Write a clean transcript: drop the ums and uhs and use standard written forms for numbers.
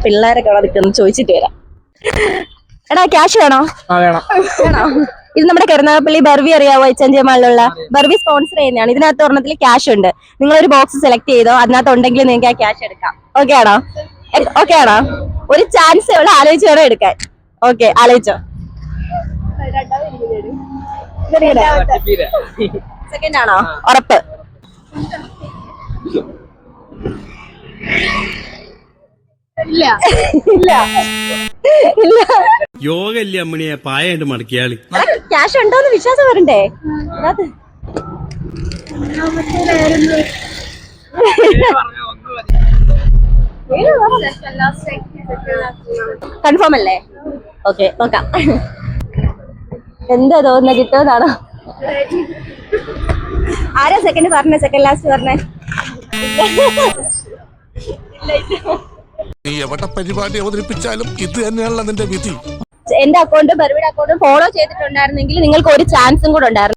പിള്ളേരൊക്കെ നിൽക്കുന്നു, ചോദിച്ചിട്ട് വരാം. എടാ ക്യാഷ് വേണോ? വേണം. ഇത് നമ്മുടെ കരുനാഗപ്പള്ളി ബർവി അറിയാവോ? എച്ച്.എൻ.ജി. ബർവി സ്പോൺസർ ചെയ്യുന്നതാണ്. ഇതിനകത്ത് ഒരെണ്ണത്തിൽ ക്യാഷ് ഉണ്ട്. നിങ്ങളൊരു ബോക്സ് സെലക്ട് ചെയ്തോ, അതിനകത്ത് ഉണ്ടെങ്കിൽ നിങ്ങൾക്ക് ആ ക്യാഷ് എടുക്കാം. ഓക്കെ ആണോ? ഓക്കെ ആണോ? ഒരു ചാൻസ് ഇവിടെ ആലോചിച്ച് വേണം എടുക്കാൻ. ഓക്കെ, ആലോചിച്ചോ. സെക്കൻഡ് ആണോ? ഉറപ്പ്? ഇല്ല ഇല്ല ഇല്ല. യോഗ ഇല്ല അമ്മണിയെ പായായിട്ട് മടക്കിയാളി. ക്യാഷ് ഉണ്ടോന്ന് വിശ്വാസം വരണ്ടേ? കൺഫേം അല്ലേ? ഓക്കെ, നോക്കാം. എന്താ തോന്നുന്നത്, കിട്ടുമെന്നാണോ? ആരാ സെക്കൻഡ് പറഞ്ഞേ? സെക്കൻഡ് ലാസ്റ്റ് പറഞ്ഞേ? നീ എവിടെ പരിപാടി അവതരിപ്പിച്ചാലും ഇത് തന്നെയാണല്ലോ നിന്റെ വിധി. എന്റെ അക്കൗണ്ടും ബർവിയുടെ അക്കൗണ്ടും ഫോളോ ചെയ്തിട്ടുണ്ടായിരുന്നെങ്കിൽ നിങ്ങൾക്ക് ഒരു ചാൻസും കൂടെ ഉണ്ടായിരുന്നു.